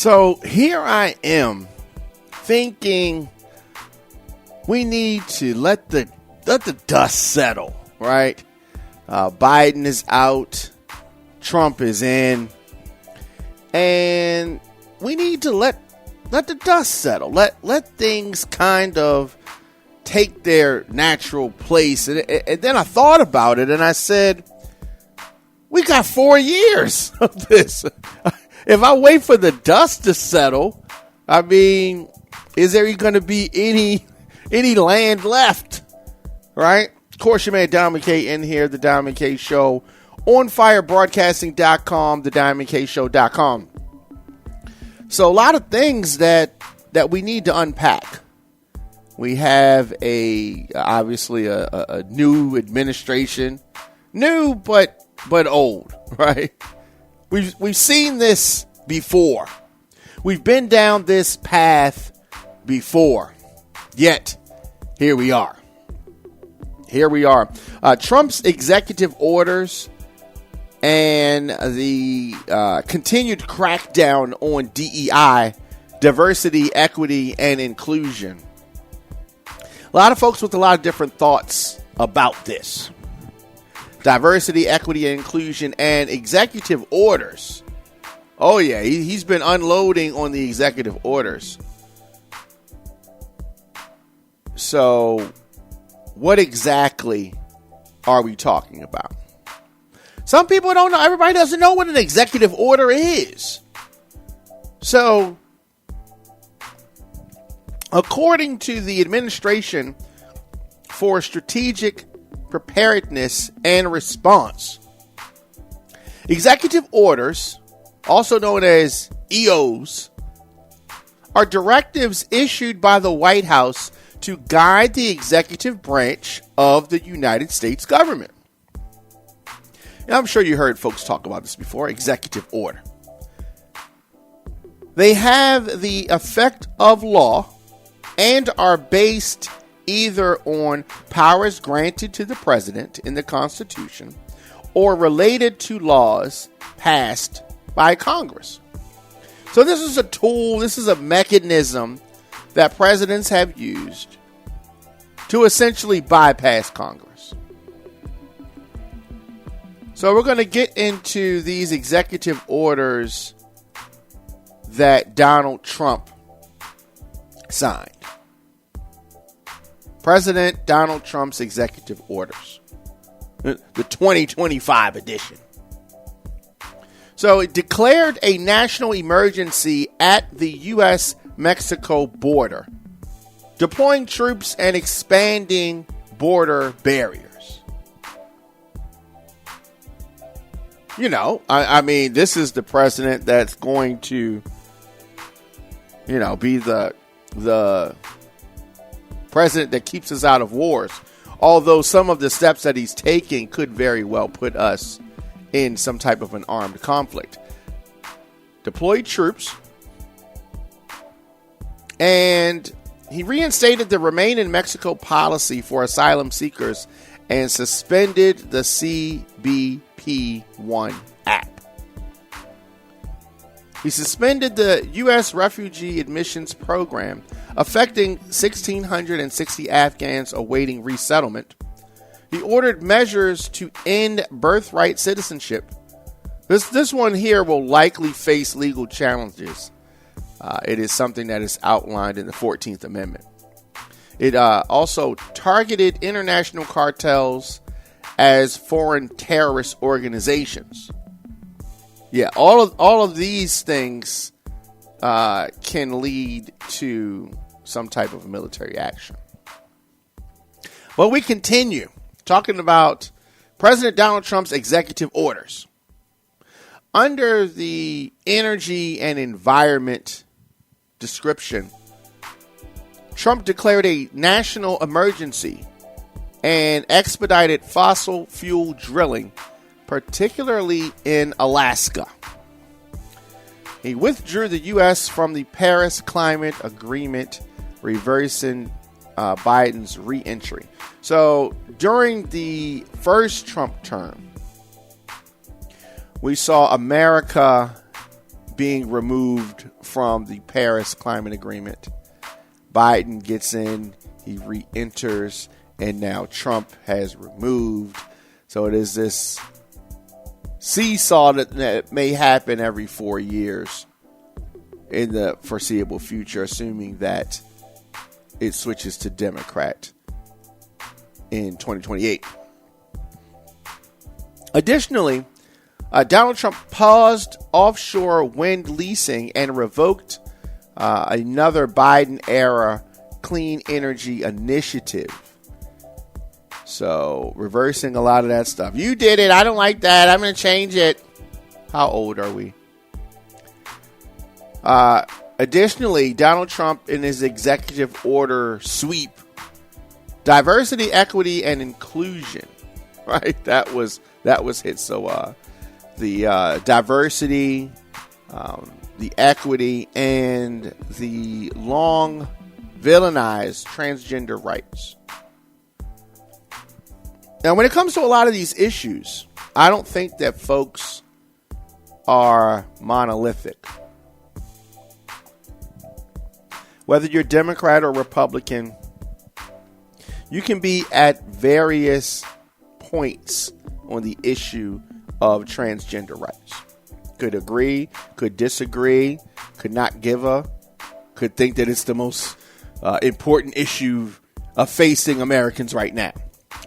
So here I am thinking we need to let the dust settle, right? Biden is out, Trump is in, and we need to let the dust settle. Let things kind of take their natural place. And then I thought about it and I said, we got 4 years of this. If I wait for the dust to settle, I mean, is there going to be any land left? Right? Of course, your man Diamond K in here, the Diamond K Show, onfirebroadcasting.com, the diamondkshow.com. So a lot of things that we need to unpack. We have obviously a new administration, new but old, right? We've seen this before. We've been down this path before. Yet here we are. Trump's executive orders and the continued crackdown on D.E.I, diversity, equity, and inclusion. A lot of folks with a lot of different thoughts about this. Diversity, equity, and inclusion, and executive orders. Oh, yeah, he's been unloading on the executive orders. So, what exactly are we talking about? Some people don't know. Everybody doesn't know what an executive order is. So, according to the Administration for Strategic Preparedness and Response, executive orders, also known as EOs, are directives issued by the White House to guide the executive branch of the United States government. And I'm sure you heard folks talk about this before, executive order. They have the effect of law and are based either on powers granted to the president in the Constitution or related to laws passed by Congress. So this is a tool, this is a mechanism that presidents have used to essentially bypass Congress. So we're going to get into these executive orders that Donald Trump signed. President Donald Trump's executive orders. The 2025 edition. So it declared a national emergency at the U.S.-Mexico border, deploying troops and expanding border barriers. You know, I mean, this is the president that's going to, be the president that keeps us out of wars. Although some of the steps that he's taking could very well put us in some type of an armed conflict. Deployed troops. And he reinstated the Remain in Mexico policy for asylum seekers and suspended the CBP-1 app. He suspended the U.S. refugee admissions program, affecting 1,660 Afghans awaiting resettlement. He ordered measures to end birthright citizenship. This one here will likely face legal challenges. It is something that is outlined in the 14th Amendment. It also targeted international cartels as foreign terrorist organizations. Yeah, all of these things can lead to some type of military action. Well, we continue talking about President Donald Trump's executive orders. Under the energy and environment description, Trump declared a national emergency and expedited fossil fuel drilling, particularly in Alaska. He withdrew the U.S. from the Paris Climate Agreement, reversing Biden's re-entry. So during the first Trump term, we saw America being removed from the Paris Climate Agreement. Biden gets in, he re-enters, and now Trump has removed. So it is this seesaw that may happen every 4 years in the foreseeable future, assuming that it switches to Democrat in 2028. Additionally, Donald Trump paused offshore wind leasing and revoked another Biden-era clean energy initiative. So, reversing a lot of that stuff. You did it. I don't like that. I'm going to change it. How old are we? Additionally, Donald Trump, in his executive order sweep, diversity, equity, and inclusion. Right? That was hit. So, the diversity, the equity, and the long villainized transgender rights. Now, when it comes to a lot of these issues, I don't think that folks are monolithic. Whether you're Democrat or Republican, you can be at various points on the issue of transgender rights. Could agree, could disagree, could not give a, could think that it's the most important issue facing Americans right now.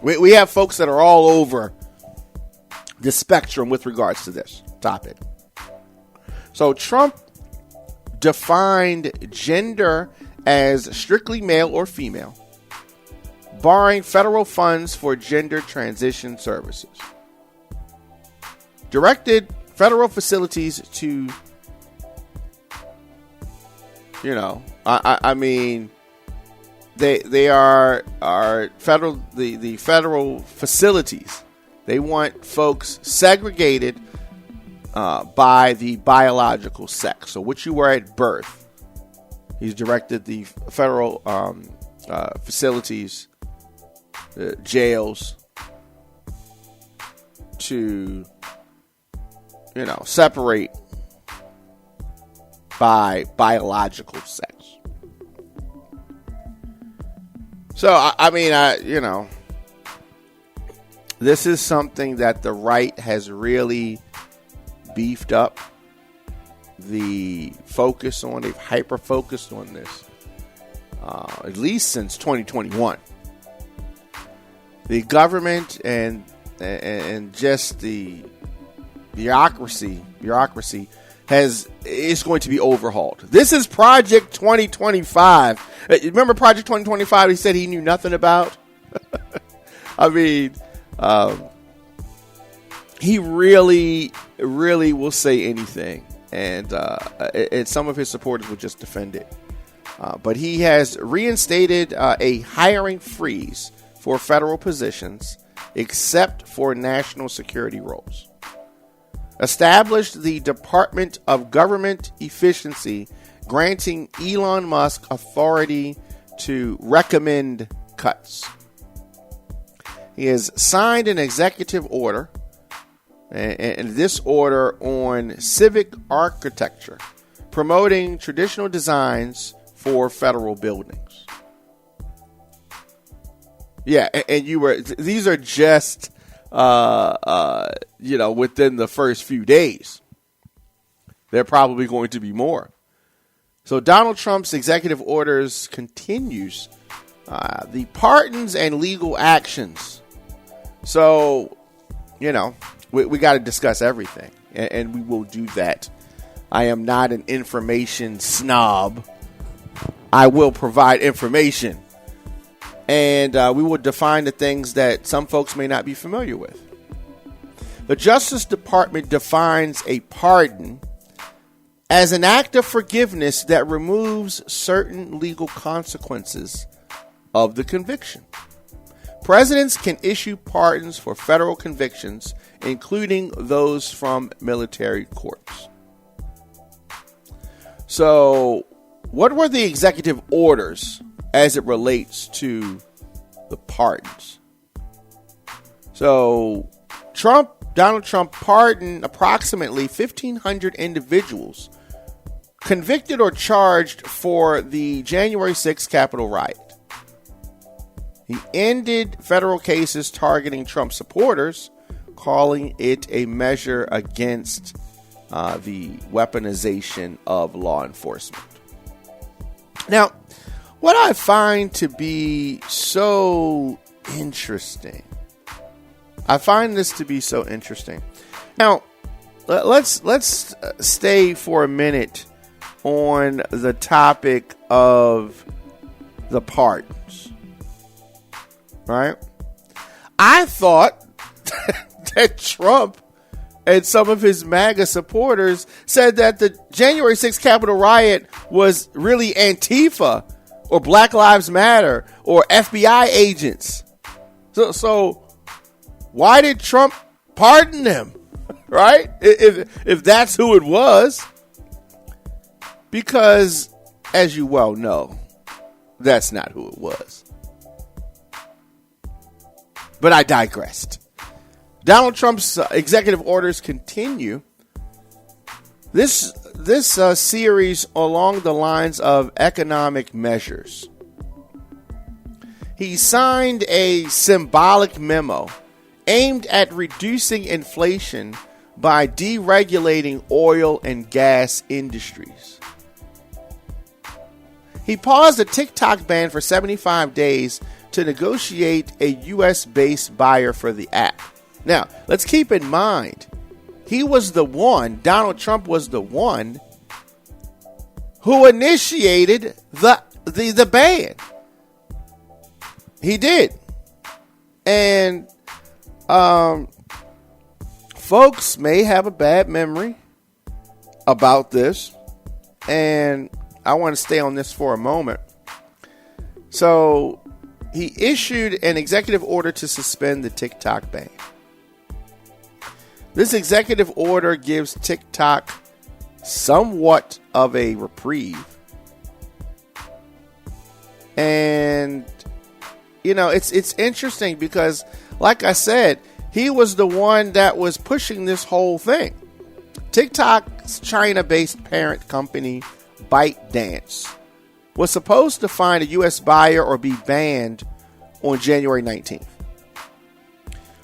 We have folks that are all over the spectrum with regards to this topic. So Trump defined gender as strictly male or female, barring federal funds for gender transition services. Directed federal facilities to, They are federal. The federal facilities, they want folks segregated by the biological sex. So what you were at birth. He's directed the federal facilities, jails, to separate by biological sex. So, this is something that the right has really beefed up the focus on. They've hyper-focused on this, at least since 2021. The government and just the bureaucracy is going to be overhauled. This is Project 2025. Remember Project 2025 he said he knew nothing about? He really will say anything. And some of his supporters will just defend it. But he has reinstated a hiring freeze for federal positions, except for national security roles. Established the Department of Government Efficiency, granting Elon Musk authority to recommend cuts. He has signed an executive order, and this order on civic architecture, promoting traditional designs for federal buildings. Yeah, and these are just within the first few days. There are probably going to be more. So Donald Trump's executive orders continues the pardons and legal actions. So, we got to discuss everything, and we will do that. I am not an information snob. I will provide information, and we will define the things that some folks may not be familiar with. The Justice Department defines a pardon as an act of forgiveness that removes certain legal consequences of the conviction. Presidents can issue pardons for federal convictions, including those from military courts. So, what were the executive orders as it relates to the pardons? So, Donald Trump pardoned approximately 1,500 individuals convicted or charged for the January 6th Capitol riot. He ended federal cases targeting Trump supporters, calling it a measure against the weaponization of law enforcement. Now, what I find to be so interesting, Now, let's stay for a minute on the topic of the pardons. Right? I thought that Trump and some of his MAGA supporters said that the January 6th Capitol riot was really Antifa or Black Lives Matter or FBI agents. So why did Trump pardon them? Right? If that's who it was. Because, as you well know, that's not who it was. But I digressed. Donald Trump's executive orders continue. This series along the lines of economic measures. He signed a symbolic memo aimed at reducing inflation by deregulating oil and gas industries. He paused a TikTok ban for 75 days to negotiate a U.S.-based buyer for the app. Now, let's keep in mind, Donald Trump was the one who initiated the ban. He did. And folks may have a bad memory about this, and I want to stay on this for a moment. So, he issued an executive order to suspend the TikTok ban. This executive order gives TikTok somewhat of a reprieve. And, it's interesting because, like I said, he was the one that was pushing this whole thing. TikTok's China-based parent company, ByteDance, was supposed to find a U.S. buyer or be banned on January 19th.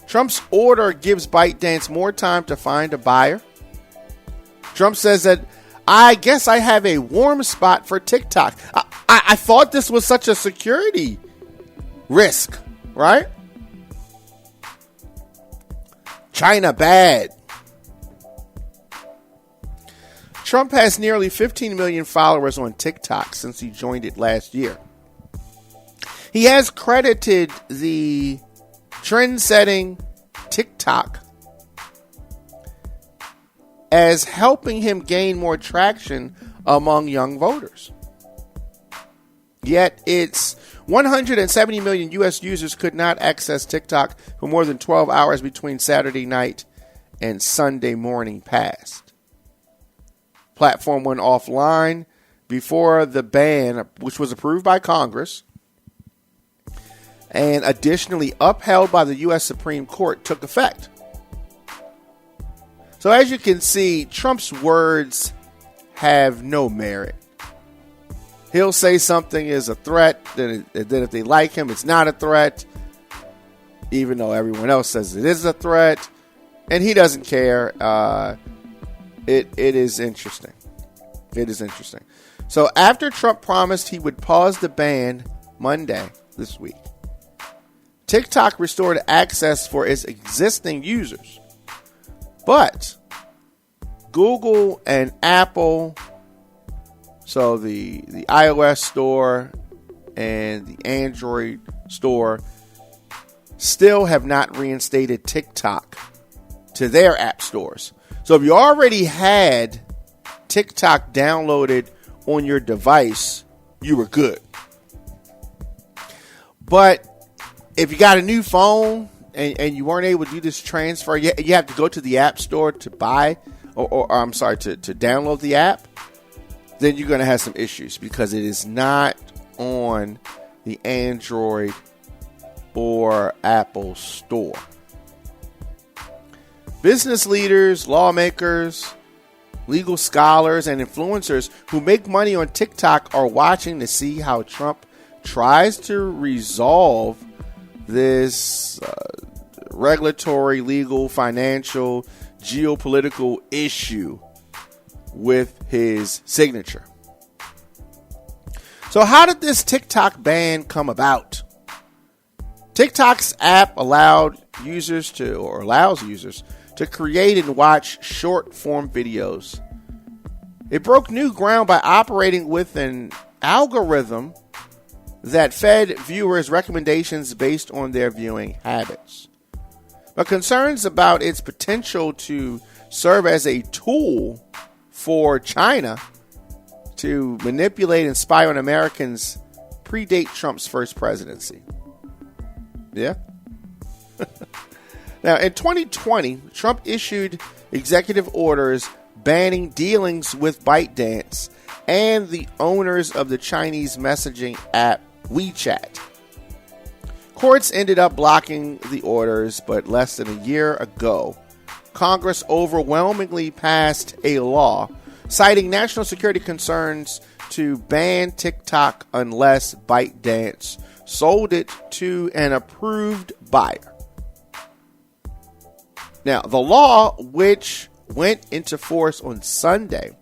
Trump's order gives ByteDance more time to find a buyer. Trump says that, I guess I have a warm spot for TikTok. I thought this was such a security risk, right? China bad. Trump has nearly 15 million followers on TikTok since he joined it last year. He has credited the trend-setting TikTok as helping him gain more traction among young voters. Yet its 170 million U.S. users could not access TikTok for more than 12 hours between Saturday night and Sunday morning passed. Platform went offline before the ban, which was approved by Congress and additionally upheld by the U.S. Supreme Court, took effect. So as you can see, Trump's words have no merit. He'll say something is a threat, then if they like him, it's not a threat, even though everyone else says it is a threat, and he doesn't care. It is interesting. It is interesting. So after Trump promised he would pause the ban Monday this week, TikTok restored access for its existing users. But Google and Apple, so the iOS store and the Android store, still have not reinstated TikTok to their app stores. So if you already had TikTok downloaded on your device, you were good. But if you got a new phone and you weren't able to do this transfer, you have to go to the app store to buy, or I'm sorry, to download the app, then you're going to have some issues because it is not on the Android or Apple store. Business leaders, lawmakers, Legal scholars and influencers who make money on TikTok are watching to see how Trump tries to resolve this regulatory, legal, financial, geopolitical issue with his signature. So how did this TikTok ban come about? TikTok's app allows users to create and watch short-form videos. It broke new ground by operating with an algorithm that fed viewers recommendations based on their viewing habits. But concerns about its potential to serve as a tool for China to manipulate and spy on Americans predate Trump's first presidency. Yeah? Now, in 2020, Trump issued executive orders banning dealings with ByteDance and the owners of the Chinese messaging app WeChat. Courts ended up blocking the orders, but less than a year ago, Congress overwhelmingly passed a law citing national security concerns to ban TikTok unless ByteDance sold it to an approved buyer. Now, the law, which went into force on Sunday,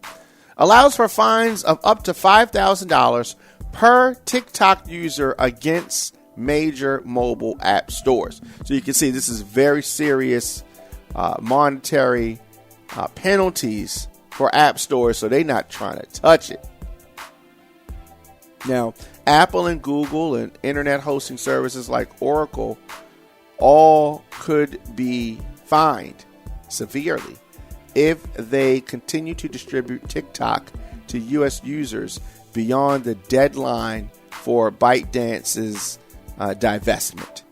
allows for fines of up to $5,000 per TikTok user against major mobile app stores. So you can see this is very serious monetary penalties for app stores, so they're not trying to touch it. Now, Apple and Google and internet hosting services like Oracle all could be fined severely if they continue to distribute TikTok to U.S. users beyond the deadline for ByteDance's divestment.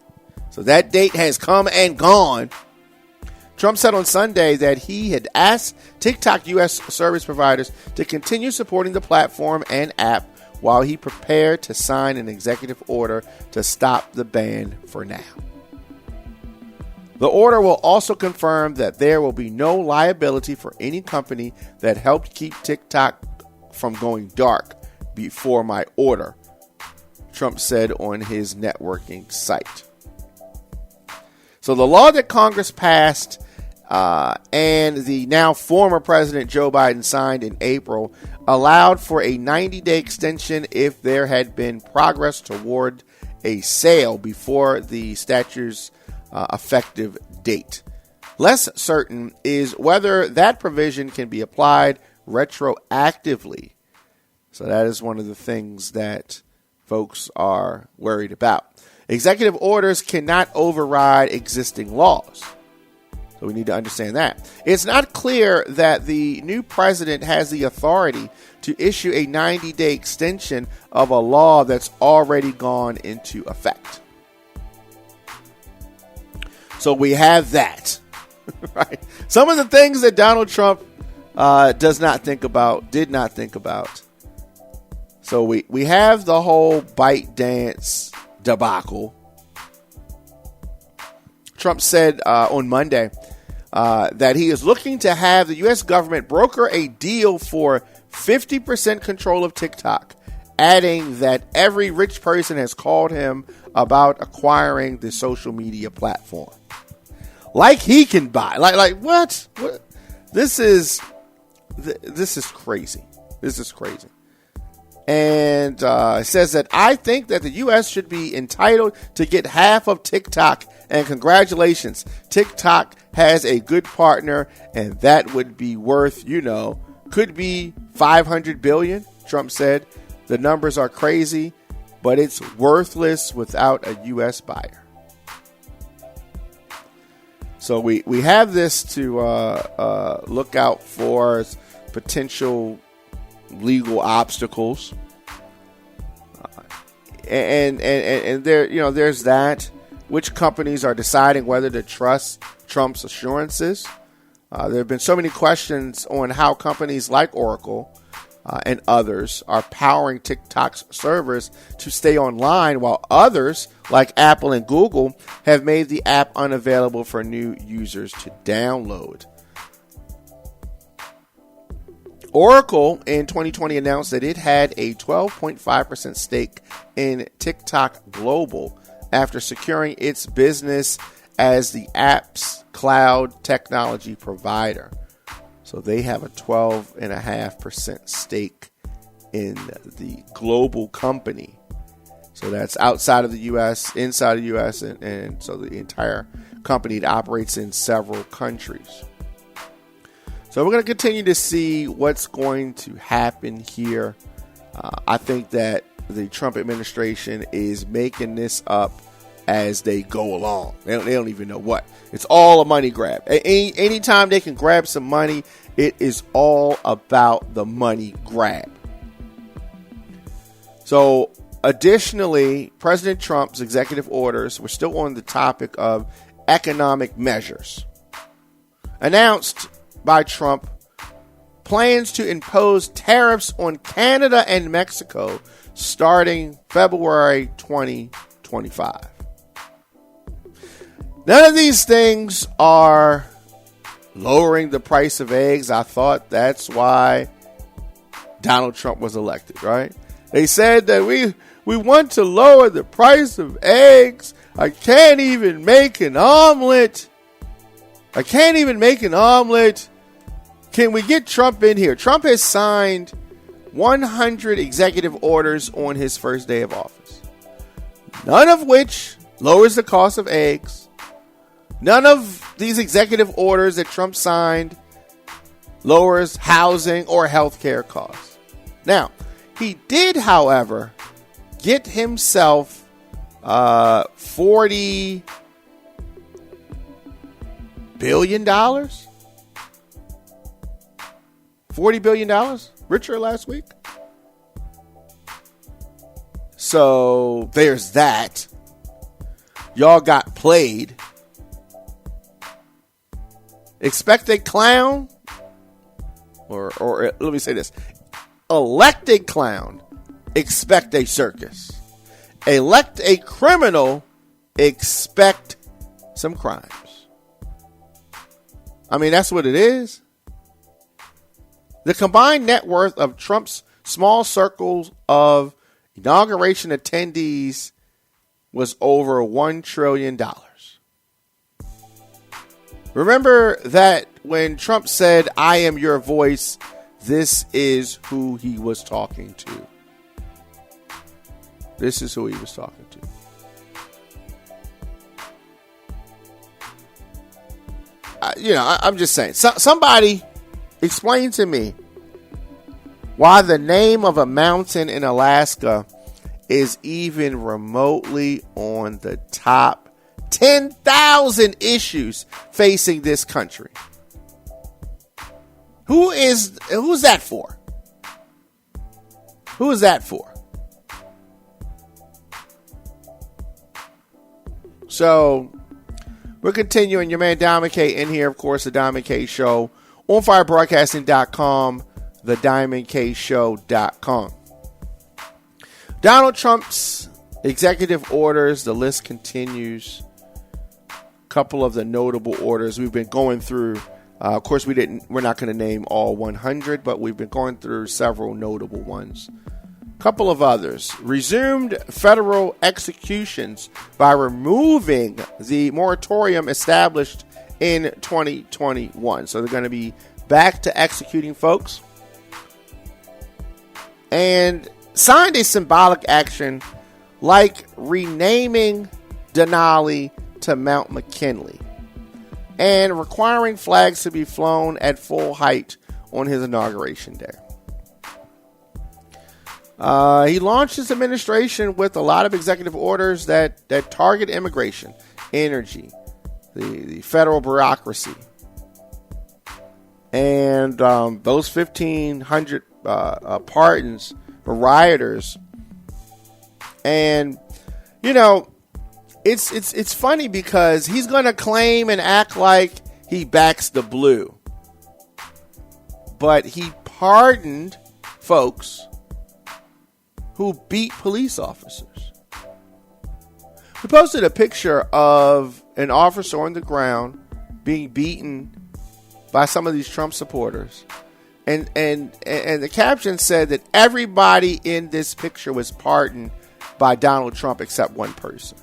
So that date has come and gone. Trump said on Sunday that he had asked TikTok U.S. service providers to continue supporting the platform and app while he prepared to sign an executive order to stop the ban for now. The order will also confirm that there will be no liability for any company that helped keep TikTok from going dark before my order, Trump said on his networking site. So the law that Congress passed and the now former President Joe Biden signed in April allowed for a 90-day extension if there had been progress toward a sale before the statute's effective date. Less certain is whether that provision can be applied retroactively. So that is one of the things that folks are worried about. Executive orders cannot override existing laws. So we need to understand that. It's not clear that the new president has the authority to issue a 90-day extension of a law that's already gone into effect. So we have that, right? Some of the things that Donald Trump did not think about. So we have the whole ByteDance debacle. Trump said on Monday that he is looking to have the U.S. government broker a deal for 50% control of TikTok, adding that every rich person has called him about acquiring the social media platform. Like he can buy. Like what? This is crazy. This is crazy. And it says that I think that the U.S. should be entitled to get half of TikTok. And congratulations, TikTok has a good partner, and that would be worth, could be $500 billion, Trump said. The numbers are crazy, but it's worthless without a U.S. buyer. So we have this to look out for potential legal obstacles, and there there's that. Which companies are deciding whether to trust Trump's assurances? There have been so many questions on how companies like Oracle and others are powering TikTok's servers to stay online, while others like Apple and Google have made the app unavailable for new users to download. Oracle in 2020 announced that it had a 12.5% stake in TikTok Global after securing its business as the app's cloud technology provider. So they have a 12.5% stake in the global company. So that's outside of the U.S., inside of the U.S., and so the entire company that operates in several countries. So we're going to continue to see what's going to happen here. I think that the Trump administration is making this up as they go along. They don't even know what. It's all a money grab. Anytime they can grab some money, it is all about the money grab. So additionally, President Trump's executive orders, we're still on the topic of economic measures, announced by Trump plans to impose tariffs on Canada and Mexico starting February 2025. None of these things are lowering the price of eggs. I thought that's why Donald Trump was elected, right? They said that we want to lower the price of eggs. I can't even make an omelet. Can we get Trump in here? Trump has signed 100 executive orders on his first day of office, none of which lowers the cost of eggs. None of these executive orders that Trump signed lowers housing or health care costs. Now, he did, however, get himself $40 billion? $40 billion richer last week. So there's that. Y'all got played. Expect a clown, or let me say this. Elected clown, expect a circus. Elect a criminal, expect some crimes. I mean, that's what it is. The combined net worth of Trump's small circles of inauguration attendees was over $1 trillion. Remember that when Trump said, "I am your voice," this is who he was talking to. This is who he was talking to. I'm just saying. Somebody explain to me why the name of a mountain in Alaska is even remotely on the top 10,000 issues facing this country. Who's that for? Who is that for? So we're continuing. Your man Diamond K in here, of course, the Diamond K Show, onfirebroadcasting.com, thediamondkshow.com. Donald Trump's executive orders, the list continues. Couple of the notable orders we've been going through. Of course, we're not going to name all 100, but we've been going through several notable ones. Couple of others. Resumed federal executions by removing the moratorium established in 2021. So they're going to be back to executing folks. And signed a symbolic action like renaming Denali to Mount McKinley and requiring flags to be flown at full height on his inauguration day. He launched his administration with a lot of executive orders that target immigration, energy, the federal bureaucracy, and those 1,500 pardons for rioters. And it's funny because he's going to claim and act like he backs the blue, but he pardoned folks who beat police officers. We posted a picture of an officer on the ground being beaten by some of these Trump supporters. And the caption said that everybody in this picture was pardoned by Donald Trump except one person.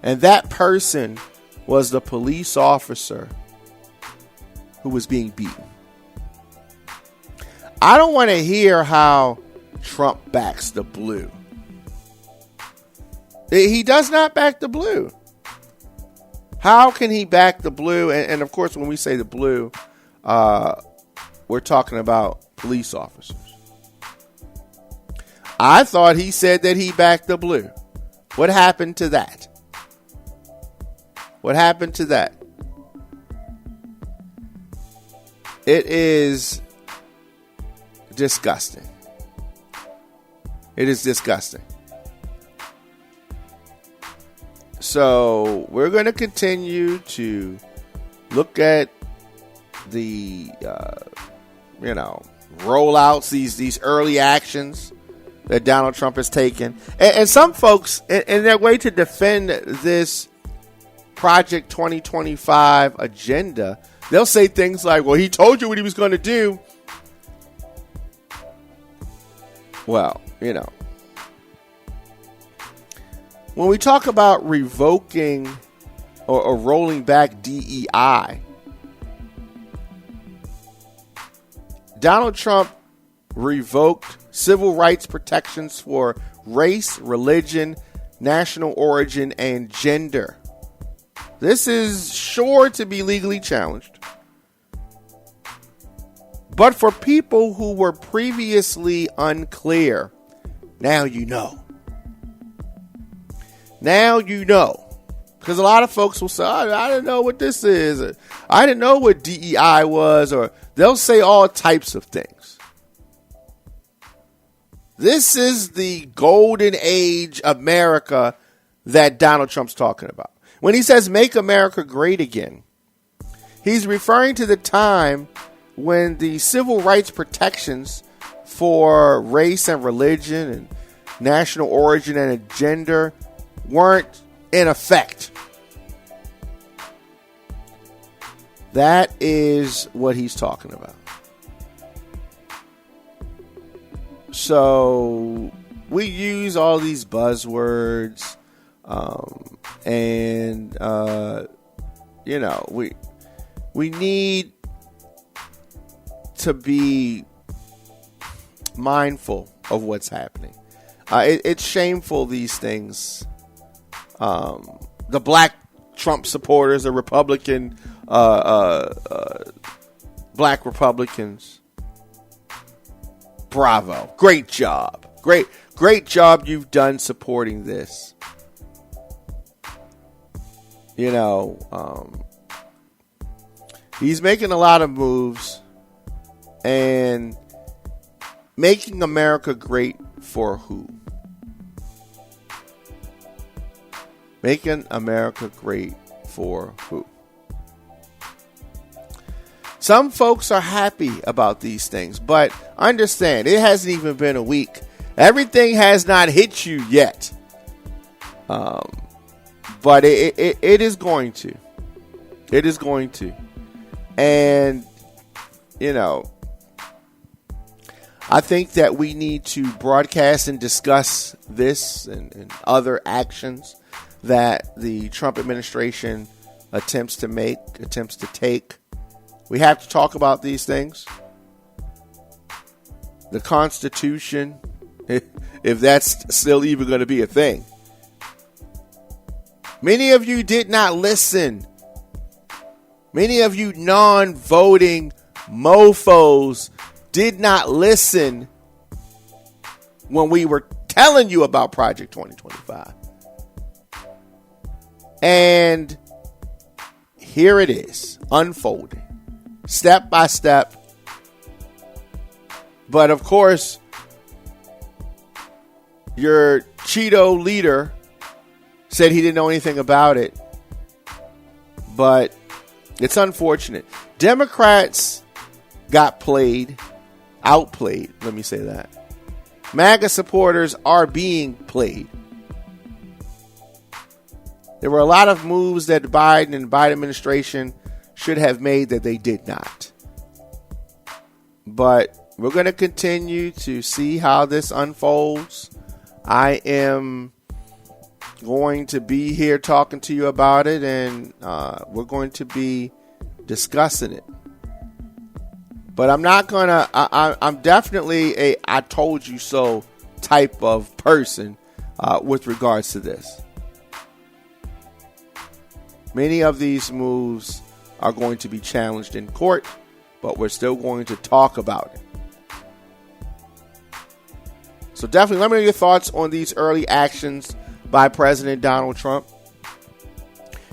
And that person was the police officer who was being beaten. I don't want to hear how Trump backs the blue. He does not back the blue. How can he back the blue? And of course, when we say the blue, we're talking about police officers. I thought he said that he backed the blue. What happened to that? What happened to that? It is disgusting. It is disgusting. So we're going to continue to look at the, rollouts, these early actions that Donald Trump has taken. And some folks, in their way to defend this Project 2025 agenda, they'll say things like, well, he told you what he was going to do. Well, when we talk about revoking or rolling back DEI, Donald Trump revoked civil rights protections for race, religion, national origin, and gender. This is sure to be legally challenged. But for people who were previously unclear, now you know. Now you know. Because a lot of folks will say, I didn't know what this is. Or, I didn't know what DEI was. Or they'll say all types of things. This is the golden age America that Donald Trump's talking about. When he says make America great again, he's referring to the time when the civil rights protections for race and religion and national origin and gender weren't in effect. That is what he's talking about. So we use all these buzzwords, we need to be mindful of what's happening. It's shameful, these things. The black Trump supporters, the Republican, black Republicans. Bravo. Great job. Great job you've done supporting this. He's making a lot of moves and making America great for who? Making America great for who? Some folks are happy about these things, but understand, it hasn't even been a week. Everything has not hit you yet. But it is going to. It is going to. And, I think that we need to broadcast and discuss this and other actions that the Trump administration attempts to take. We have to talk about these things. The Constitution, if that's still even going to be a thing. Many of you did not listen. Many of you non-voting mofos did not listen when we were telling you about Project 2025. And here it is, unfolding, step by step. But of course, your Cheeto leader said he didn't know anything about it. But it's unfortunate. Democrats got outplayed, let me say that. MAGA supporters are being played. There were a lot of moves that Biden and the Biden administration should have made that they did not. But we're going to continue to see how this unfolds. I am going to be here talking to you about it, and we're going to be discussing it. But I'm not going to, I'm definitely a I told you so type of person with regards to this. Many of these moves are going to be challenged in court, but we're still going to talk about it. So definitely let me know your thoughts on these early actions by President Donald Trump.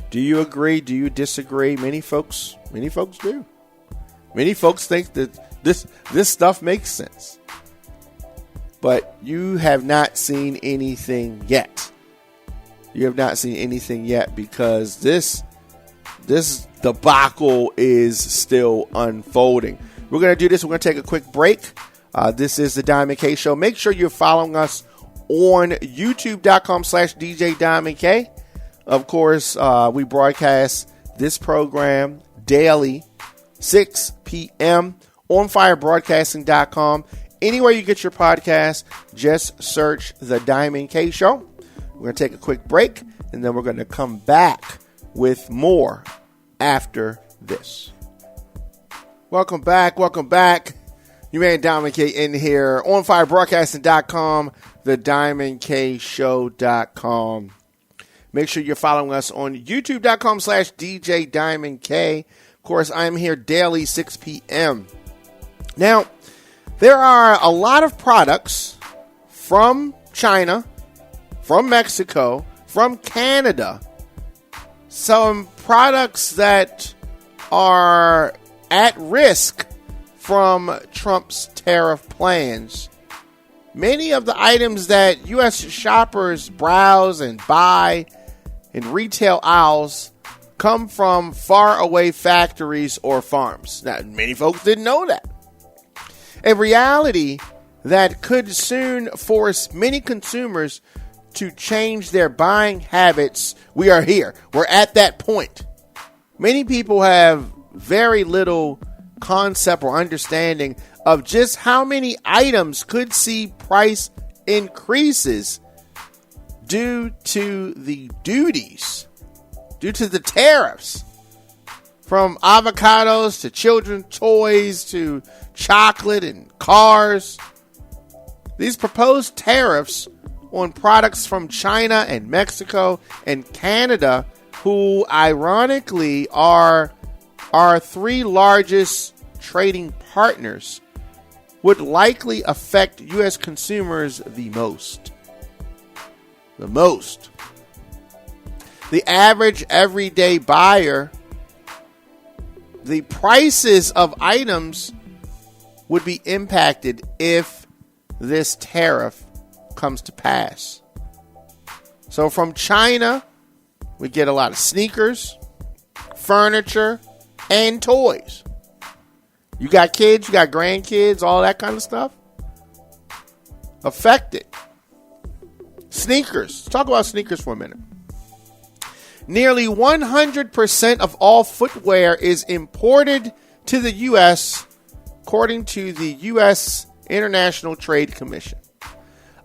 Do you agree? Do you disagree? Many folks do. Many folks think that this stuff makes sense. But you have not seen anything yet. You have not seen anything yet because this debacle is still unfolding. We're going to do this. We're going to take a quick break. This is the Diamond K Show. Make sure you're following us on youtube.com/DJ Diamond K. Of course, we broadcast this program daily, 6 p.m. on firebroadcasting.com. Anywhere you get your podcast, just search the Diamond K Show. We're going to take a quick break, and then we're going to come back with more after this. Welcome back. You man Diamond K in here on firebroadcasting.com, the diamondkshow.com. Make sure you're following us on youtube.com/DJ Diamond K. Of course, I'm here daily, 6 p.m. Now, there are a lot of products from China, from Mexico, from Canada. Some products that are at risk from Trump's tariff plans. Many of the items that U.S. shoppers browse and buy in retail aisles come from faraway factories or farms. Now, many folks didn't know that. A reality that could soon force many consumers to change their buying habits. We are here. We're at that point. Many people have very little concept or understanding of just how many items could see price increases due to the duties, due to the tariffs, from avocados to children's toys to chocolate and cars. These proposed tariffs on products from China and Mexico and Canada, who ironically are our three largest trading partners, would likely affect U.S. consumers the most. The average everyday buyer, the prices of items would be impacted if this tariff comes to pass. So from China, we get a lot of sneakers, furniture, and toys. You got kids, you got grandkids, all that kind of stuff. Affected. Sneakers. Let's talk about sneakers for a minute. Nearly 100% of all footwear is imported to the U.S., according to the U.S. International Trade Commission.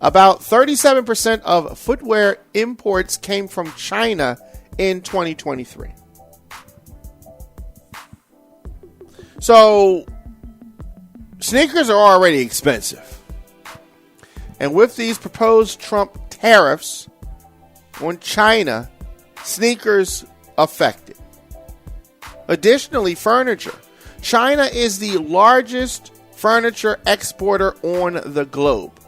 About 37% of footwear imports came from China in 2023. So, sneakers are already expensive. And with these proposed Trump tariffs on China, sneakers affected. Additionally, furniture. China is the largest furniture exporter on the globe.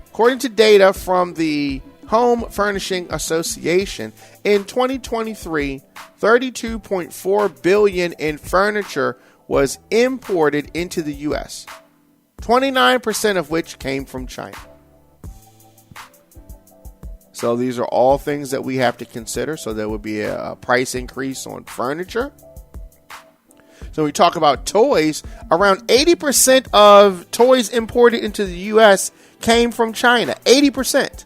According to data from the Home Furnishing Association, in 2023, $32.4 billion in furniture was imported into the U.S., 29% of which came from China. So these are all things that we have to consider. So there would be a price increase on furniture. So we talk about toys. Around 80% of toys imported into the U.S. came from China. 80%.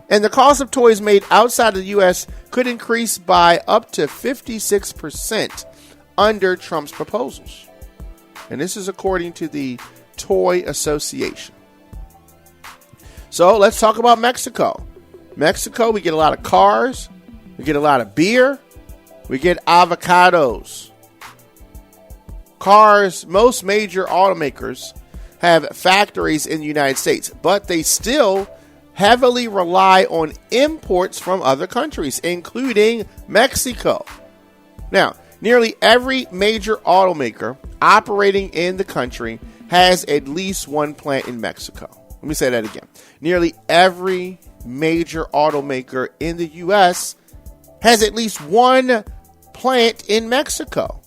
And the cost of toys made outside of the U.S. could increase by up to 56% under Trump's proposals. And this is according to the Toy Association. So let's talk about Mexico. Mexico, we get a lot of cars. We get a lot of beer. We get avocados. Cars, most major automakers have factories in the United States, but they still heavily rely on imports from other countries, including Mexico. Now, nearly every major automaker operating in the country has at least one plant in Mexico. Let me say that again. Nearly every major automaker in the U.S. has at least one plant in Mexico.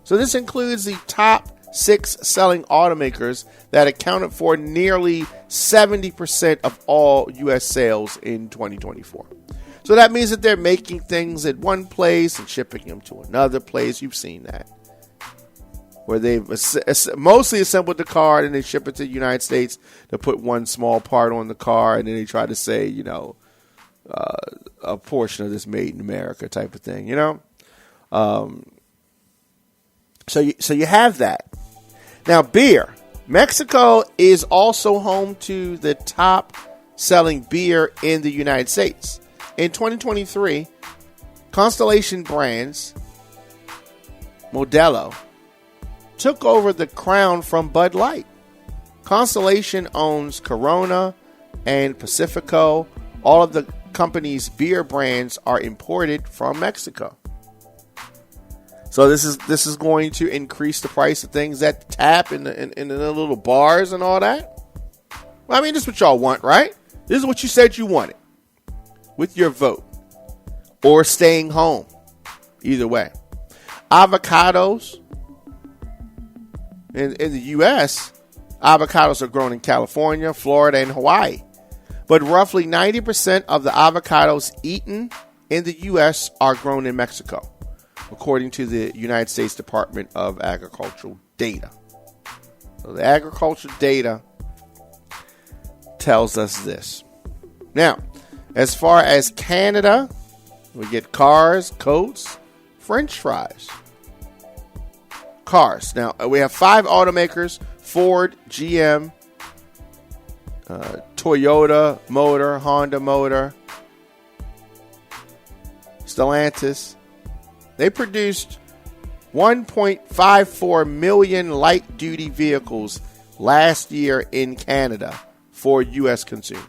So this includes the top 6 selling automakers that accounted for nearly 70% of all U.S. sales in 2024. So that means that they're making things at one place and shipping them to another place. You've seen that. Where they've mostly assembled the car and they ship it to the United States to put one small part on the car, and then they try to say, a portion of this made in America type of thing, So you have that. Now, beer. Mexico is also home to the top selling beer in the United States. In 2023, Constellation Brands, Modelo, took over the crown from Bud Light. Constellation owns Corona and Pacifico. All of the company's beer brands are imported from Mexico. So this is going to increase the price of things at the tap in the little bars and all that. Well, I mean, this is what y'all want, right? This is what you said you wanted with your vote, or staying home. Either way, avocados in the U.S. Avocados are grown in California, Florida, and Hawaii, but roughly 90% of the avocados eaten in the U.S. are grown in Mexico, according to the United States Department of Agricultural data. So the agricultural data tells us this. Now, as far as Canada, we get cars, coats, French fries. Cars. Now, we have 5 automakers: Ford, GM, Toyota Motor, Honda Motor, Stellantis. They produced 1.54 million light-duty vehicles last year in Canada for U.S. consumers.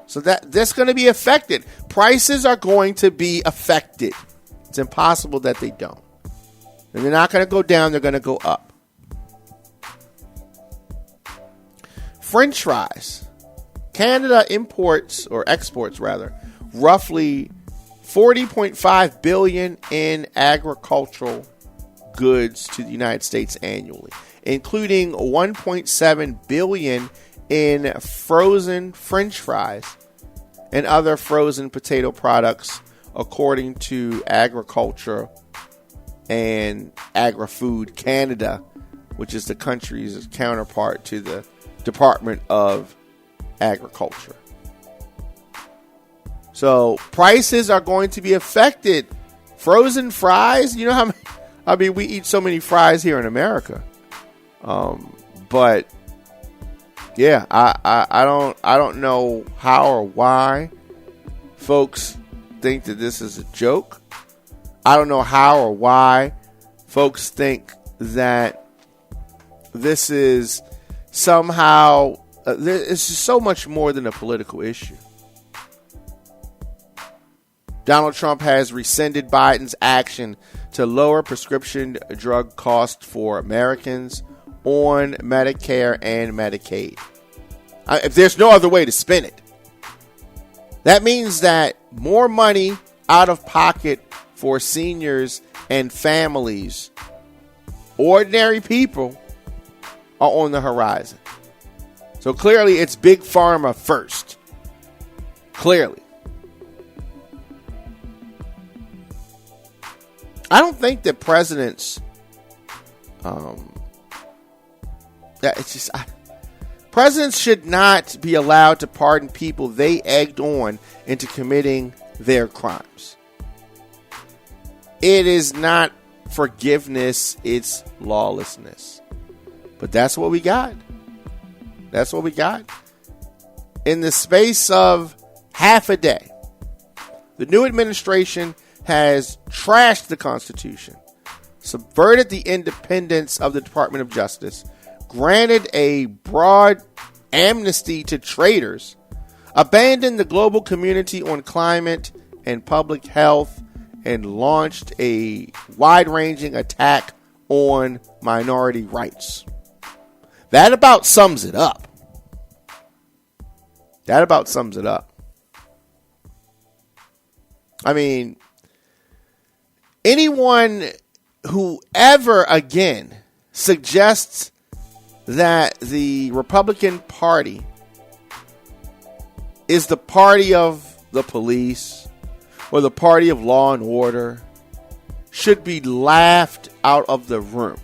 So that's going to be affected. Prices are going to be affected. It's impossible that they don't. And they're not going to go down, they're going to go up. French fries. Canada imports, or exports rather, roughly $40.5 billion in agricultural goods to the United States annually, including $1.7 billion in frozen French fries and other frozen potato products, according to Agriculture and Agri-Food Canada, which is the country's counterpart to the Department of Agriculture. So prices are going to be affected. Frozen fries, you know how many, I mean, we eat so many fries here in America. But yeah, I don't know how or why folks think that this is a joke. I don't know how or why folks think that this is somehow, it's so much more than a political issue. Donald Trump has rescinded Biden's action to lower prescription drug costs for Americans on Medicare and Medicaid. If there's no other way to spin it, that means that more money out of pocket for seniors and families, ordinary people, are on the horizon. So clearly it's Big Pharma first. Clearly. I don't think that presidents, presidents should not be allowed to pardon people they egged on into committing their crimes. It is not forgiveness, it's lawlessness. But that's what we got. That's what we got. In the space of half a day, the new administration has trashed the Constitution, subverted the independence of the Department of Justice, granted a broad amnesty to traitors, abandoned the global community on climate and public health, and launched a wide-ranging attack on minority rights. That about sums it up. I mean, anyone who ever again suggests that the Republican Party is the party of the police or the party of law and order should be laughed out of the room.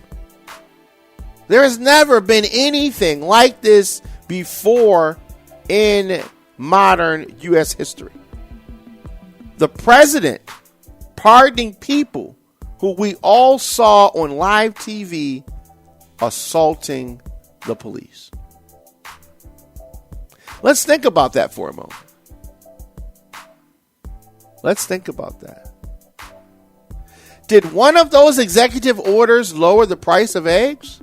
There has never been anything like this before in modern U.S. history. The president pardoning people who we all saw on live TV assaulting the police. Let's think about that for a moment. Let's think about that. Did one of those executive orders lower the price of eggs?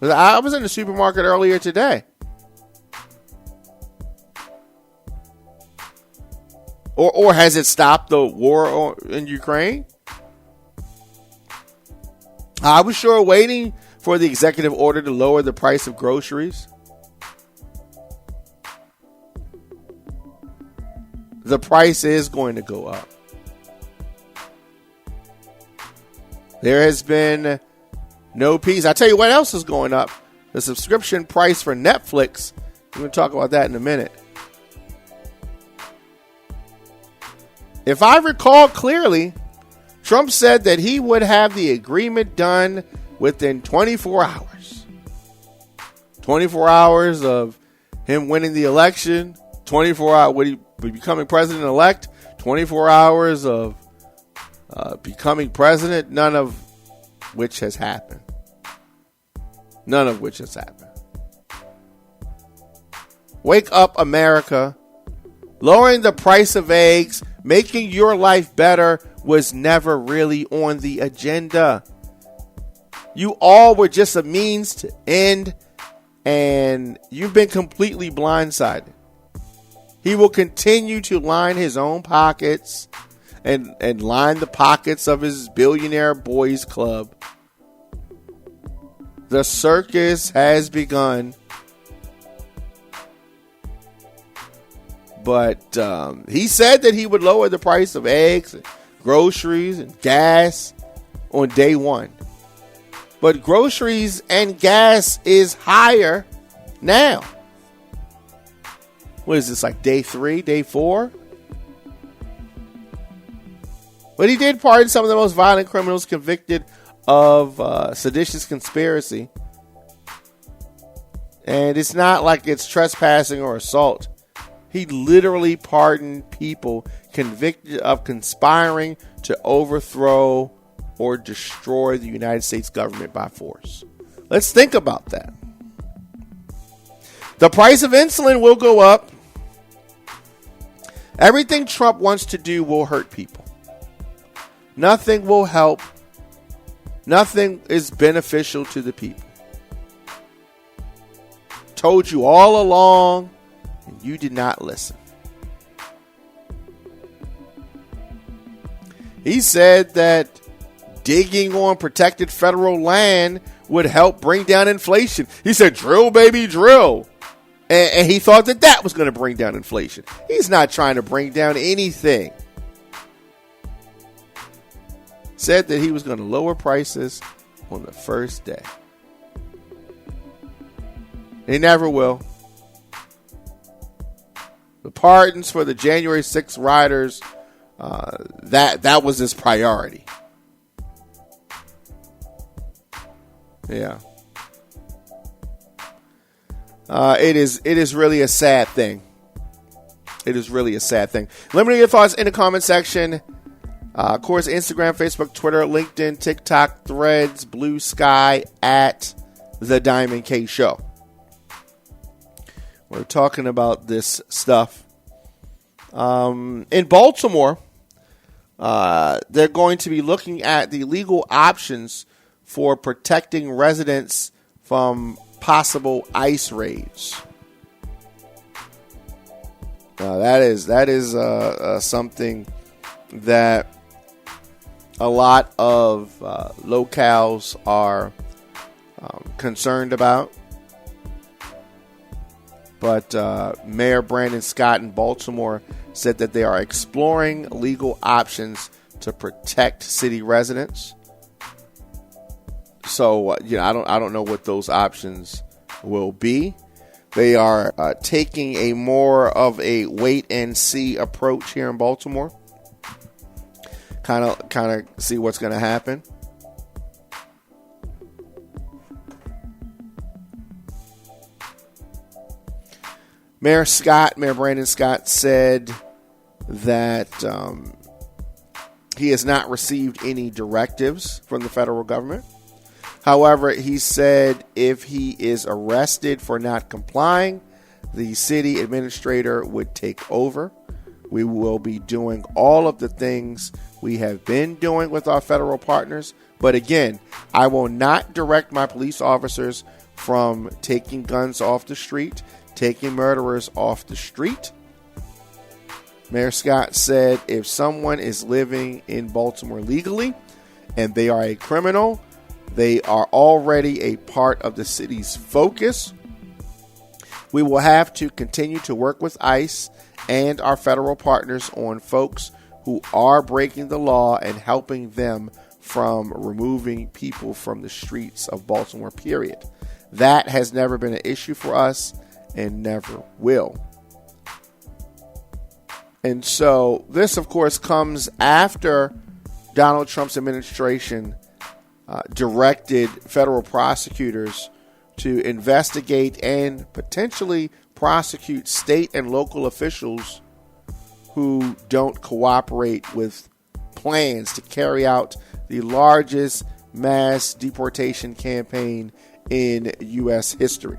I was in the supermarket earlier today. Or has it stopped the war in Ukraine? I was sure waiting for the executive order to lower the price of groceries. The price is going to go up. There has been no peace. I tell you what else is going up. The subscription price for Netflix. We're going to talk about that in a minute. If I recall clearly, Trump said that he would have the agreement done within 24 hours. 24 hours of him winning the election. 24 hours when he becoming president-elect. 24 hours of becoming president. None of which has happened. None of which has happened. Wake up, America. Lowering the price of eggs, making your life better was never really on the agenda. You all were just a means to end, and you've been completely blindsided. He will continue to line his own pockets and line the pockets of his billionaire boys club. The circus has begun. But he said that he would lower the price of eggs, and groceries, and gas on day one. But groceries and gas is higher now. What is this, like day 3, day 4? But he did pardon some of the most violent criminals convicted of seditious conspiracy. And it's not like it's trespassing or assault. He literally pardoned people convicted of conspiring to overthrow or destroy the United States government by force. Let's think about that. The price of insulin will go up. Everything Trump wants to do will hurt people. Nothing will help. Nothing is beneficial to the people. Told you all along. And you did not listen. He said that digging on protected federal land would help bring down inflation. He said, drill, baby, drill. And he thought that that was going to bring down inflation. He's not trying to bring down anything. Said that he was going to lower prices on the first day. He never will. The pardons for the January 6th rioters, that was his priority. Yeah. It is really a sad thing. It is really a sad thing. Let me know your thoughts in the comment section. Of course, Instagram, Facebook, Twitter, LinkedIn, TikTok, Threads, Blue Sky, at The Diamond K Show. We're talking about this stuff. In Baltimore, they're going to be looking at the legal options for protecting residents from possible ICE raids. That is something that a lot of locales are concerned about. But Mayor Brandon Scott in Baltimore said that they are exploring legal options to protect city residents. So, I don't know what those options will be. They are taking a more of a wait and see approach here in Baltimore. Kind of see what's going to happen. Mayor Brandon Scott said that he has not received any directives from the federal government. However, he said if he is arrested for not complying, the city administrator would take over. We will be doing all of the things we have been doing with our federal partners. But again, I will not direct my police officers from taking guns off the street, taking murderers off the street. Mayor Scott said if someone is living in Baltimore legally and they are a criminal, they are already a part of the city's focus. We will have to continue to work with ICE and our federal partners on folks who are breaking the law and helping them from removing people from the streets of Baltimore, period. That has never been an issue for us and never will. And so this, of course, comes after Donald Trump's administration directed federal prosecutors to investigate and potentially prosecute state and local officials who don't cooperate with plans to carry out the largest mass deportation campaign in U.S. history.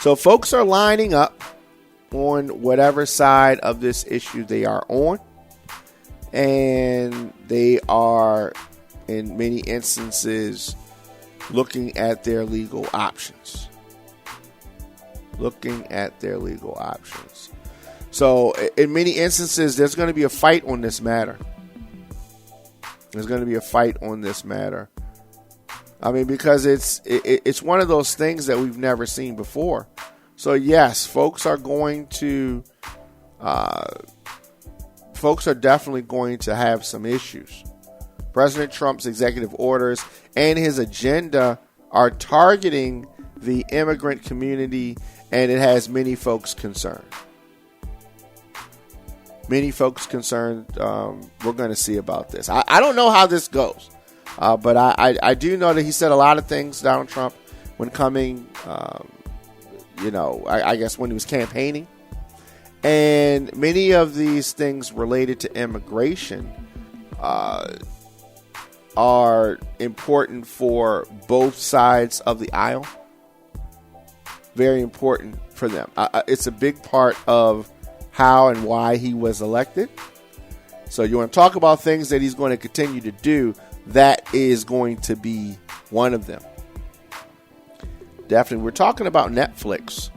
So folks are lining up on whatever side of this issue they are on, and they are, in many instances, looking at their legal options. So in many instances, there's going to be a fight on this matter. I mean, because it's one of those things that we've never seen before. So yes, folks are definitely going to have some issues. President Trump's executive orders and his agenda are targeting the immigrant community, and it has many folks concerned. We're going to see about this. I don't know how this goes, but I do know that he said a lot of things, Donald Trump, when coming, I guess when he was campaigning. And many of these things related to immigration are important for both sides of the aisle. Very important for them. It's a big part of how and why he was elected. So you want to talk about things that he's going to continue to do. That is going to be one of them. Definitely. We're talking about Netflix.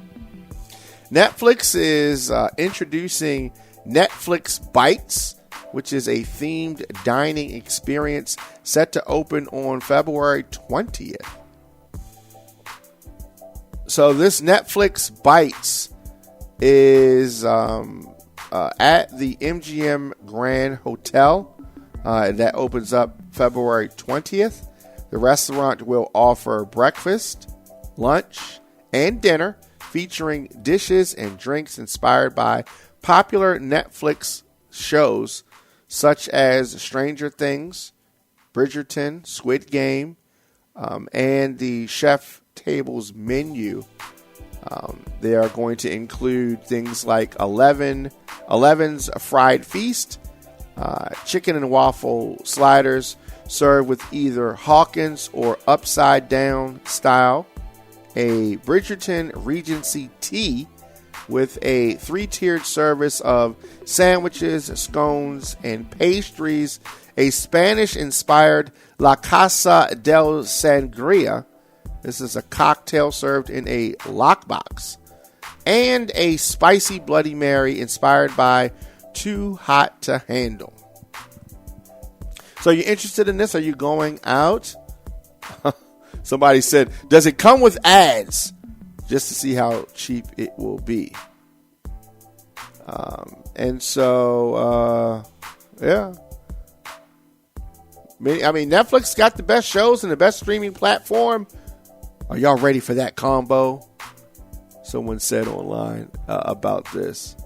Netflix is introducing Netflix Bites, which is a themed dining experience set to open on February 20th. So this Netflix Bites is at the MGM Grand Hotel. That opens up February 20th. The restaurant will offer breakfast, lunch, and dinner featuring dishes and drinks inspired by popular Netflix shows such as Stranger Things, Bridgerton, Squid Game, and the Chef Table's menu. They are going to include things like Eleven's Fried Feast, chicken and waffle sliders served with either Hawkins or upside down style, a Bridgerton Regency tea with a 3-tiered service of sandwiches, scones, and pastries, a Spanish-inspired La Casa del Sangria. This is a cocktail served in a lockbox, and a spicy Bloody Mary inspired by Too Hot to Handle. So you're interested in this? Are you going out? Somebody said, does it come with ads? Just to see how cheap it will be. And so, yeah. I mean, Netflix got the best shows and the best streaming platform. Are y'all ready for that combo? Someone said online about this.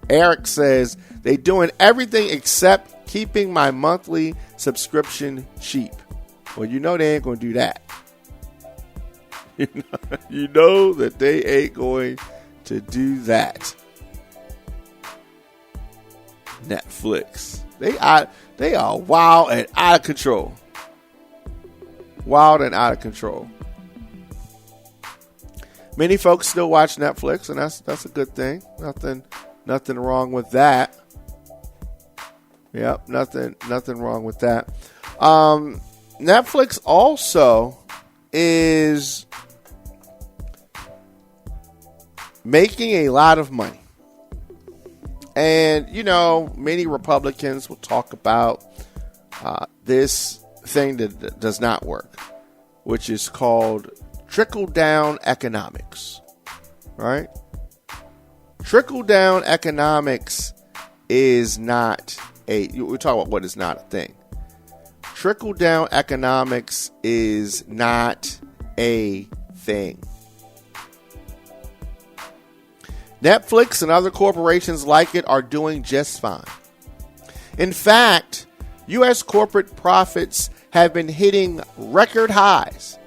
Eric says, they doing everything except keeping my monthly subscription cheap. Well, you know they ain't going to do that. You know that they ain't going to do that. Netflix. They are wild and out of control. Wild and out of control. Many folks still watch Netflix, and that's a good thing. Nothing wrong with that. Yep, nothing wrong with that. Netflix also is making a lot of money. And, many Republicans will talk about this thing that does not work, which is called trickle-down economics, right? Trickle-down economics is not we're talking about what is not a thing. Trickle-down economics is not a thing. Netflix and other corporations like it are doing just fine. In fact, U.S. corporate profits have been hitting record highs.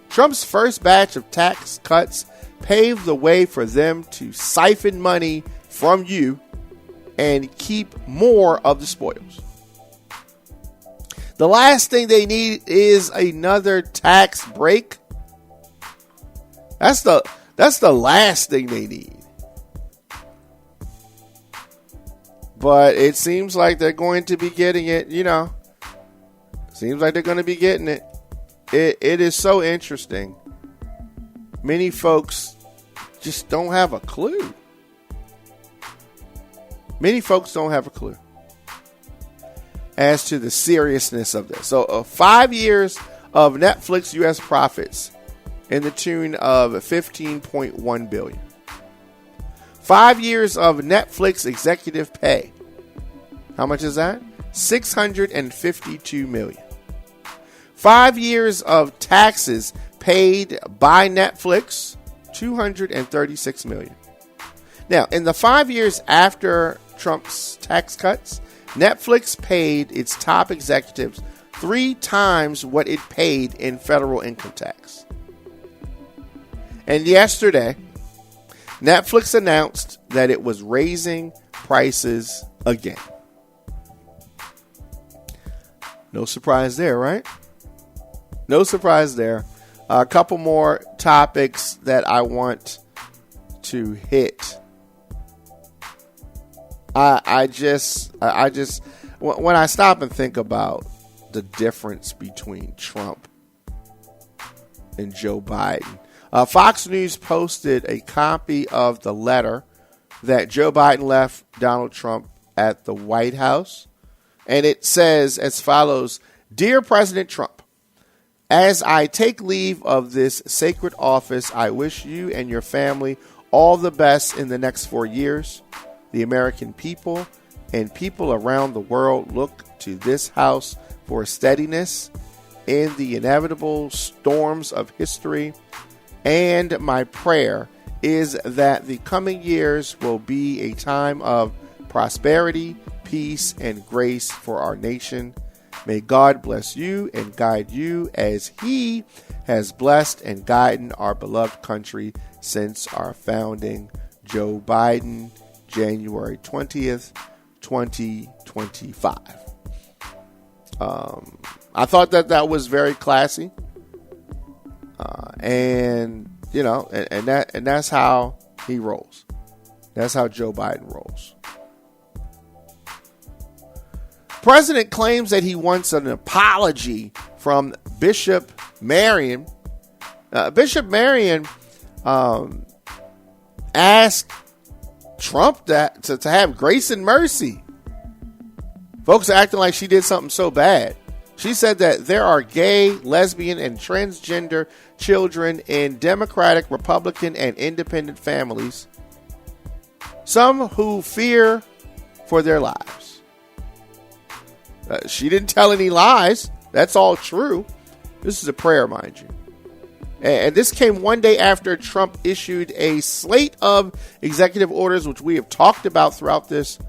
Trump's first batch of tax cuts paved the way for them to siphon money from you and keep more of the spoils. The last thing they need is another tax break. That's the last thing they need. But it seems like they're going to be getting it, Seems like they're going to be getting it. It is so interesting. Many folks just don't have a clue. Many folks don't have a clue as to the seriousness of this. So 5 years of Netflix U.S. profits in the tune of $15.1 billion. 5 years of Netflix executive pay. How much is that? $652 million. 5 years of taxes paid by Netflix, $236 million. Now, in the 5 years after Trump's tax cuts, Netflix paid its top executives 3 times what it paid in federal income tax. And yesterday, Netflix announced that it was raising prices again. No surprise there, right? No surprise there. A couple more topics that I want to hit. I just when I stop and think about the difference between Trump and Joe Biden, Fox News posted a copy of the letter that Joe Biden left Donald Trump at the White House. And it says as follows: Dear President Trump, as I take leave of this sacred office, I wish you and your family all the best in the next 4 years. The American people and people around the world look to this house for steadiness in the inevitable storms of history. And my prayer is that the coming years will be a time of prosperity, peace, and grace for our nation. May God bless you and guide you as He has blessed and guided our beloved country since our founding. Joe Biden, January 20th, 2025. I thought that was very classy. And that's how he rolls. That's how Joe Biden rolls. President claims that he wants an apology from Bishop Marion. Bishop Marion asked Trump to have grace and mercy. Folks are acting like she did something so bad. She said that there are gay, lesbian, and transgender children in Democratic, Republican, and independent families, some who fear for their lives. She didn't tell any lies. That's all true. This is a prayer, mind you. And this came one day after Trump issued a slate of executive orders, which we have talked about throughout this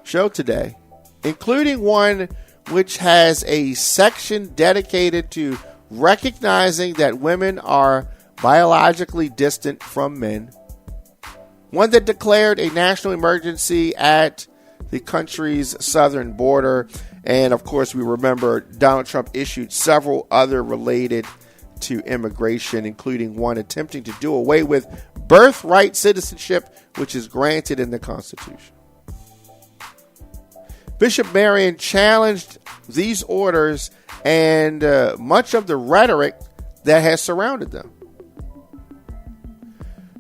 show today, including one which has a section dedicated to recognizing that women are biologically distant from men, one that declared a national emergency at the country's southern border, and of course we remember Donald Trump issued several other related to immigration, including one attempting to do away with birthright citizenship, which is granted in the Constitution. Bishop Marion challenged these orders and much of the rhetoric that has surrounded them.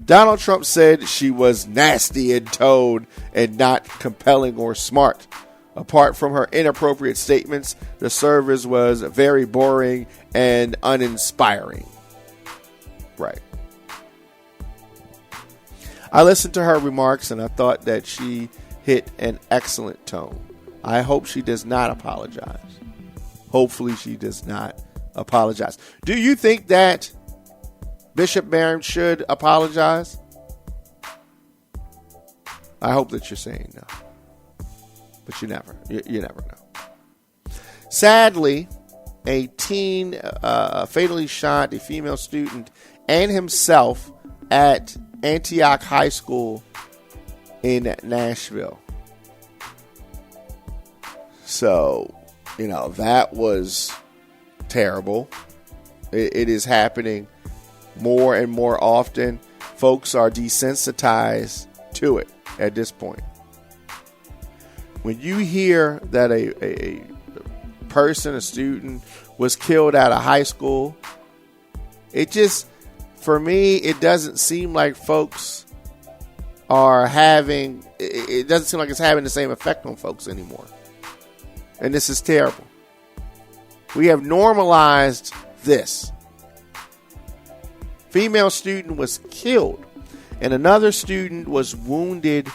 Donald Trump said she was nasty in tone and not compelling or smart. Apart from her inappropriate statements, the service was very boring and uninspiring. Right. I listened to her remarks and I thought that she hit an excellent tone. I hope she does not apologize. Hopefully she does not apologize. Do you think that Bishop Marion should apologize? I hope that you're saying no. But you never know. Sadly, a teen fatally shot a female student and himself at Antioch High School in Nashville. So, that was terrible. It is happening more and more often. Folks are desensitized to it at this point. When you hear that a person, a student, was killed at a high school, for me, it doesn't seem like folks are having, it doesn't seem like it's having the same effect on folks anymore. And this is terrible. We have normalized this. Female student was killed and another student was wounded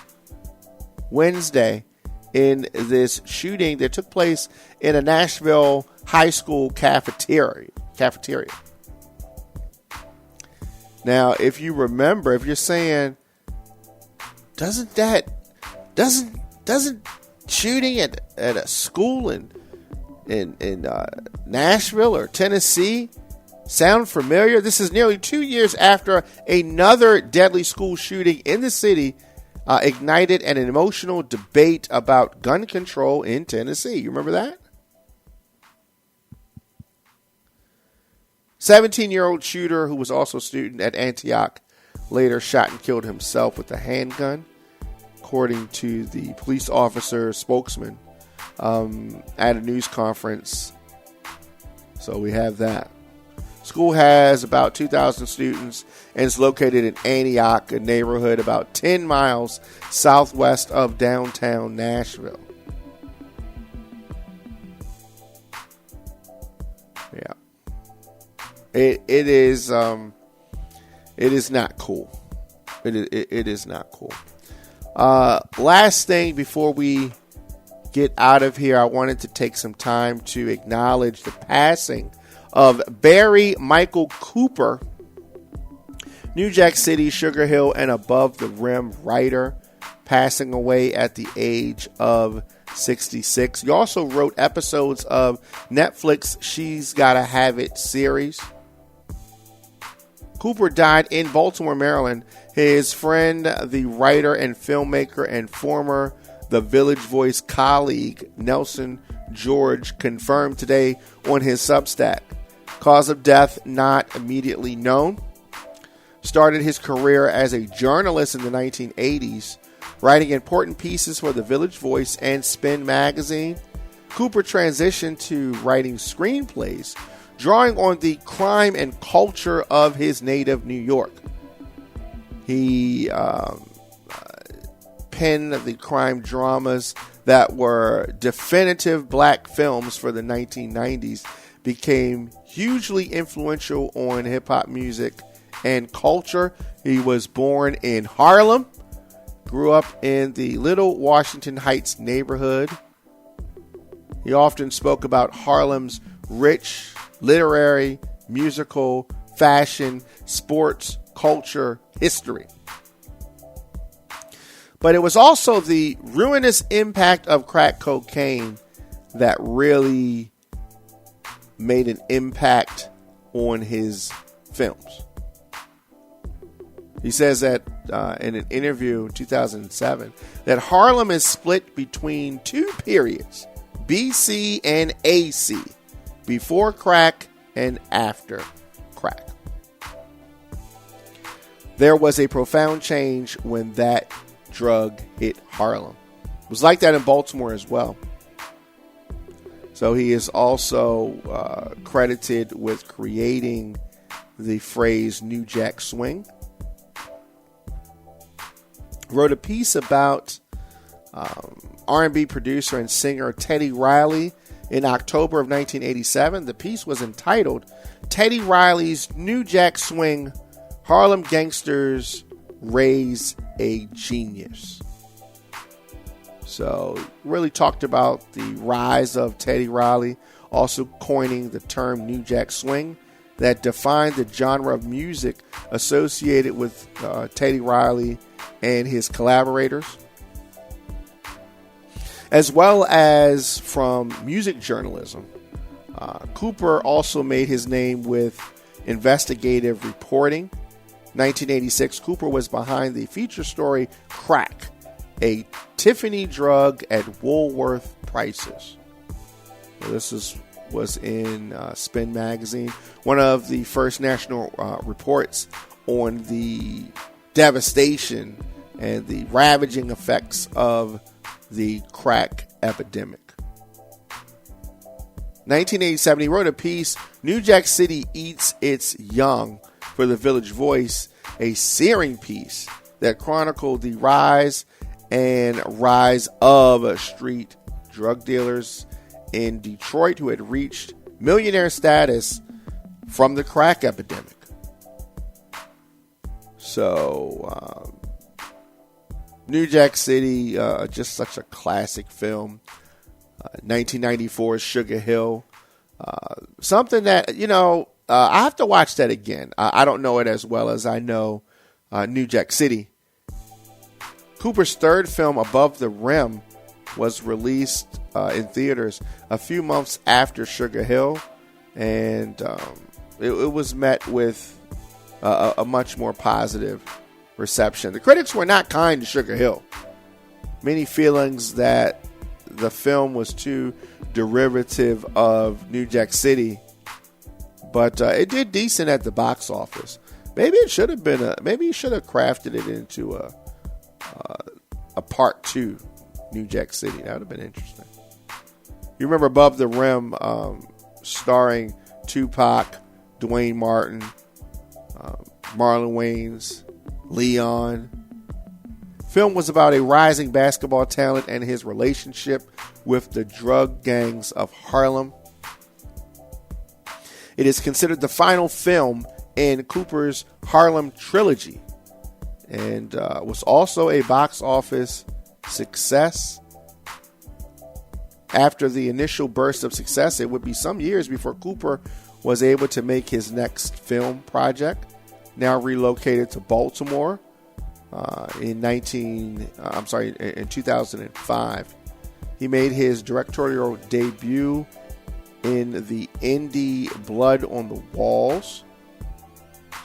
Wednesday in this shooting that took place in a Nashville high school cafeteria. Now, if you remember, if you're saying, doesn't shooting at a school in Nashville or Tennessee sound familiar? This is nearly 2 years after another deadly school shooting in the city ignited an emotional debate about gun control in Tennessee. You remember that? 17-year-old shooter who was also a student at Antioch later shot and killed himself with a handgun, according to the police officer spokesman at a news conference. So we have that. School has about 2,000 students and is located in Antioch, a neighborhood about 10 miles southwest of downtown Nashville. Yeah. It is not cool. It is not cool. Last thing before we get out of here, I wanted to take some time to acknowledge the passing of Barry Michael Cooper, New Jack City, Sugar Hill, and Above the Rim writer, passing away at the age of 66. He also wrote episodes of Netflix She's Gotta Have It series. Cooper died in Baltimore, Maryland. His friend, the writer and filmmaker and former The Village Voice colleague, Nelson George, confirmed today on his Substack. Cause of death not immediately known. Started his career as a journalist in the 1980s, writing important pieces for The Village Voice and Spin magazine. Cooper transitioned to writing screenplays, drawing on the crime and culture of his native New York. He penned the crime dramas that were definitive black films for the 1990s, became hugely influential on hip-hop music and culture. He was born in Harlem, grew up in the Little Washington Heights neighborhood. He often spoke about Harlem's rich literary, musical, fashion, sports, culture, history. But it was also the ruinous impact of crack cocaine that really made an impact on his films. He says that in an interview in 2007 that Harlem is split between two periods, BC and AC, before crack and after crack. There was a profound change when that drug hit Harlem. It was like that in Baltimore as well. So he is also credited with creating the phrase New Jack Swing. Wrote a piece about R&B producer and singer Teddy Riley in October of 1987. The piece was entitled Teddy Riley's New Jack Swing, Harlem Gangsters Raise a Genius. So really talked about the rise of Teddy Riley, also coining the term New Jack Swing that defined the genre of music associated with Teddy Riley and his collaborators, as well as from music journalism. Cooper also made his name with investigative reporting. 1986, Cooper was behind the feature story Crack, a Tiffany drug at Woolworth prices. So this was in Spin magazine, one of the first national reports on the devastation and the ravaging effects of the crack epidemic. 1987, he wrote a piece, New Jack City Eats Its Young, for The Village Voice, a searing piece that chronicled the rise of street drug dealers in Detroit who had reached millionaire status from the crack epidemic. So, New Jack City, just such a classic film. 1994's Sugar Hill. Something that, I have to watch that again. I don't know it as well as I know New Jack City. Cooper's third film, Above the Rim, was released in theaters a few months after Sugar Hill, and it was met with a much more positive reception. The critics were not kind to Sugar Hill. Many feelings that the film was too derivative of New Jack City, but it did decent at the box office. Maybe it should have been maybe you should have crafted it into a part 2, New Jack City. That would have been interesting. You remember Above the Rim, starring Tupac, Dwayne Martin, Marlon Wayans, Leon. Film was about a rising basketball talent and his relationship with the drug gangs of Harlem. It is considered the final film in Cooper's Harlem trilogy and was also a box office success. After the initial burst of success, it would be some years before Cooper was able to make his next film project. Now relocated to Baltimore in 2005. He made his directorial debut in the indie Blood on the Walls,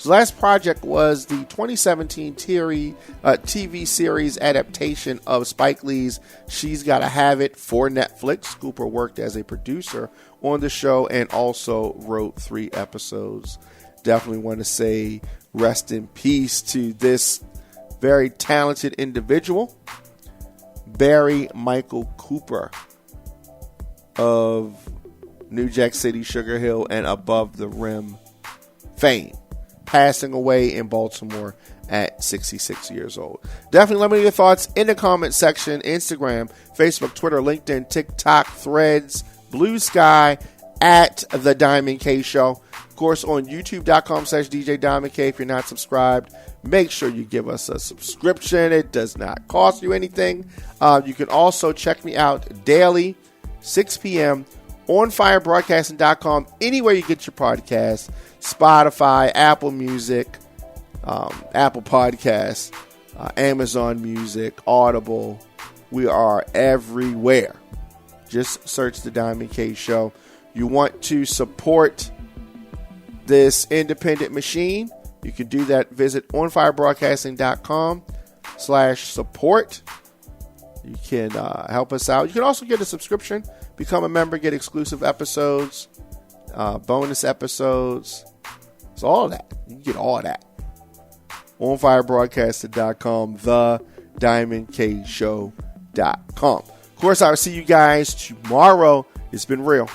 So the last project was the 2017 TV series adaptation of Spike Lee's She's Gotta Have It for Netflix. Cooper worked as a producer on the show and also wrote 3 episodes. Definitely want to say rest in peace to this very talented individual, Barry Michael Cooper of New Jack City, Sugar Hill, and Above the Rim fame, passing away in Baltimore at 66 years old. Definitely let me know your thoughts in the comment section. Instagram, Facebook, Twitter, LinkedIn, TikTok, Threads, Blue Sky, at The Diamond K Show. Of course, on youtube.com/DJ Diamond K. If you're not subscribed, make sure you give us a subscription. It does not cost you anything. You can also check me out daily, 6 p.m. on firebroadcasting.com, anywhere you get your podcasts, Spotify, Apple Music, Apple Podcasts, Amazon Music, Audible. We are everywhere. Just search The Diamond K Show. You want to support this independent machine, you can do that. Visit onfirebroadcasting.com/support. You can help us out. You can also get a subscription, become a member, get exclusive episodes, bonus episodes. It's all of that. You can get all of that. onfirebroadcasting.com, thediamondkshow.com. Of course, I will see you guys tomorrow. It's been real.